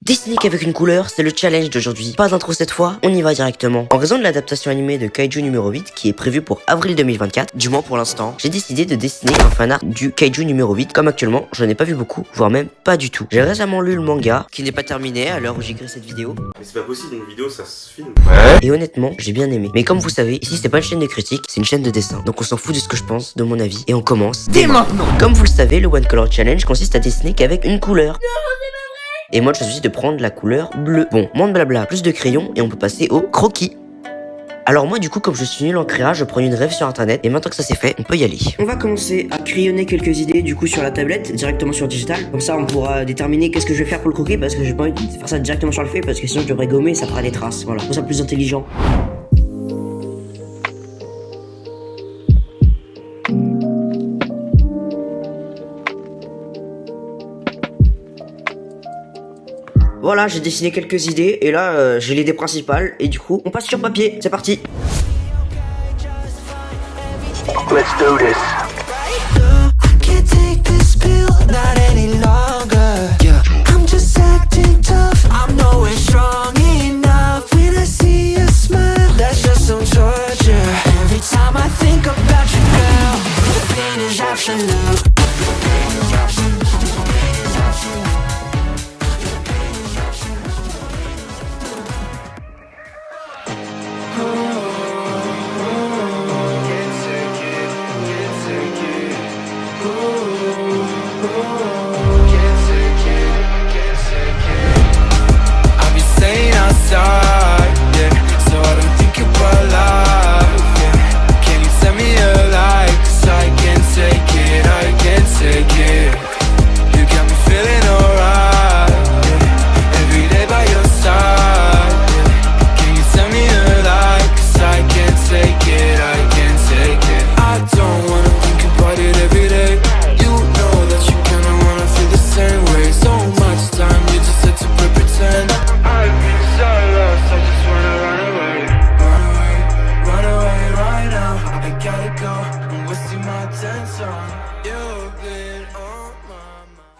Dessiner qu'avec une couleur, c'est le challenge d'aujourd'hui. Pas d'intro cette fois, on y va directement. En raison de l'adaptation animée de Kaiju numéro 8 qui est prévue pour avril 2024, du moins pour l'instant, j'ai décidé de dessiner un fanart du Kaiju numéro 8. Comme actuellement, je n'ai pas vu beaucoup, voire même pas du tout. J'ai récemment lu le manga, qui n'est pas terminé à l'heure où j'écris cette vidéo. Mais c'est pas possible, une vidéo ça se filme. Et honnêtement, j'ai bien aimé. Mais comme vous savez, ici c'est pas une chaîne de critique, c'est une chaîne de dessin. Donc on s'en fout de ce que je pense, de mon avis, et on commence dès maintenant. Comme vous le savez, le One Color Challenge consiste à dessiner qu'avec une couleur. Et moi je choisis de prendre la couleur bleue. Bon, moins de blabla, plus de crayons et on peut passer au croquis. Alors moi du coup comme je suis nul en créa, je prends une rêve sur internet et maintenant que ça c'est fait, on peut y aller. On va commencer à crayonner quelques idées du coup sur la tablette, directement sur digital. Comme ça on pourra déterminer qu'est-ce que je vais faire pour le croquis parce que j'ai pas envie de faire ça directement sur le feuille parce que sinon je devrais gommer et ça fera des traces. Voilà, pour ça plus intelligent. Voilà, j'ai dessiné quelques idées et là j'ai l'idée principale et du coup on passe sur papier, c'est parti. Let's do this. I can't take this pill, not any longer. Yeah. I'm just acting tough, I'm nowhere strong enough. When I see you smile, that's just some torture. Every time I think about you, girl, the pain is absolute.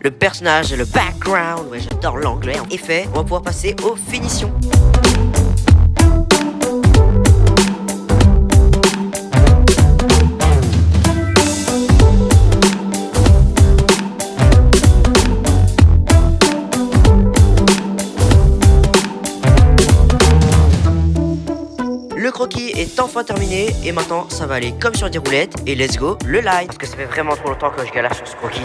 Le personnage, le background, ouais j'adore l'anglais, est fait, on va pouvoir passer aux finitions. Le croquis est enfin terminé et maintenant ça va aller comme sur des roulettes et let's go le line. Parce que ça fait vraiment trop longtemps que je galère sur ce croquis.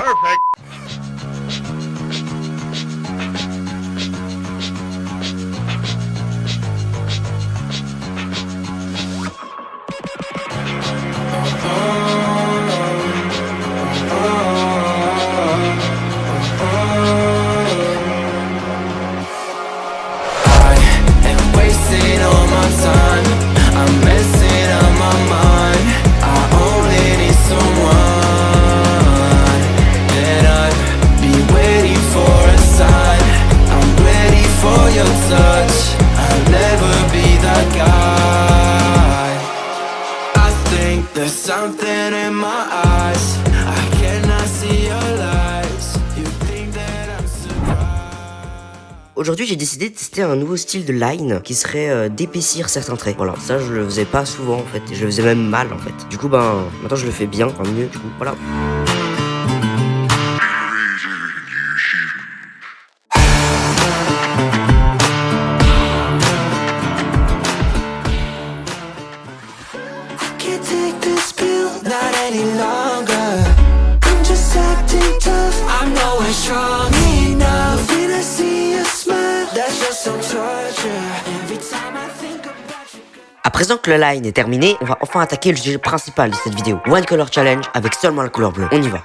Something in my eyes, I cannot see your lies. You think that I'm surprised. Aujourd'hui j'ai décidé de tester un nouveau style de line qui serait d'épaissir certains traits. Voilà, ça je le faisais pas souvent en fait, je le faisais même mal en fait. Du coup maintenant je le fais bien, enfin mieux du coup, voilà. Not any longer. I'm just acting tough, I'm nowhere strong enough. When I see you smile, that's just some torture. Every time I think about you. À présent que le line est terminé, on va enfin attaquer le sujet principal de cette vidéo. One Color Challenge avec seulement la couleur bleue. On y va.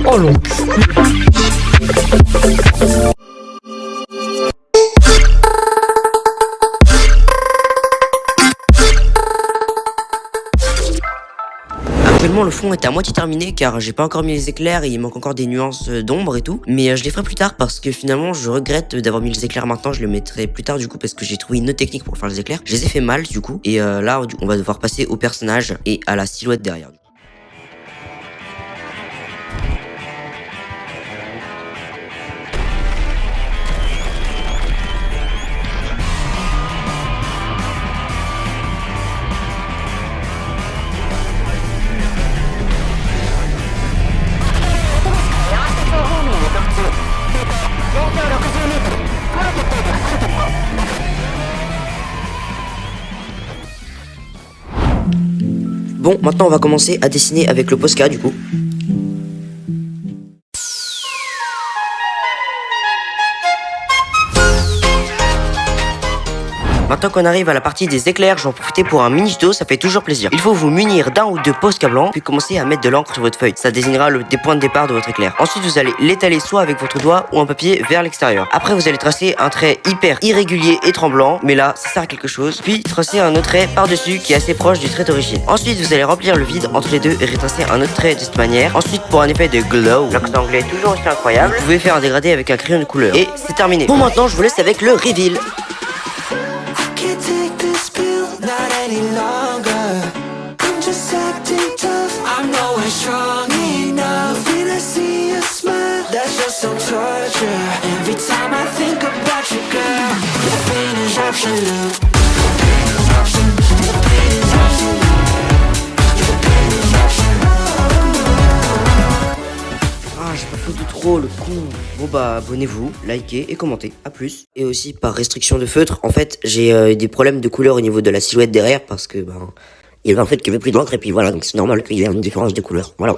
Oh non. Actuellement, le fond est à moitié terminé car j'ai pas encore mis les éclairs et il manque encore des nuances d'ombre et tout. Mais je les ferai plus tard parce que finalement je regrette d'avoir mis les éclairs maintenant. Je les mettrai plus tard du coup parce que j'ai trouvé une autre technique pour faire les éclairs. Je les ai fait mal du coup. Et là on va devoir passer au personnage et à la silhouette derrière. Bon, maintenant on va commencer à dessiner avec le Posca du coup. Maintenant qu'on arrive à la partie des éclairs, j'en profite pour un mini tuto, ça fait toujours plaisir. Il faut vous munir d'un ou deux Posca blancs, puis commencer à mettre de l'encre sur votre feuille. Ça désignera des points de départ de votre éclair. Ensuite, vous allez l'étaler soit avec votre doigt ou un papier vers l'extérieur. Après, vous allez tracer un trait hyper irrégulier et tremblant, mais là, ça sert à quelque chose. Puis, tracer un autre trait par-dessus qui est assez proche du trait d'origine. Ensuite, vous allez remplir le vide entre les deux et retracer un autre trait de cette manière. Ensuite, pour un effet de glow, l'accent anglais est toujours aussi incroyable, vous pouvez faire un dégradé avec un crayon de couleur. Et c'est terminé. Bon, maintenant, je vous laisse avec le reveal. Can't take this pill, not any longer. I'm just acting tough, I'm nowhere strong enough. When I see you smile, that's just some torture. Every time I think about you, girl, the pain is absolute. The pain is absolute. The pain is absolute. The pain is absolute. Ah, j'ai pas fait de trop, le con. Bon bah, abonnez-vous, likez et commentez. À plus. Et aussi, par restriction de feutre, en fait, j'ai des problèmes de couleur au niveau de la silhouette derrière parce que, il y avait en fait qu'il y avait plus d'encre et puis voilà, donc c'est normal qu'il y ait une différence de couleur. Voilà.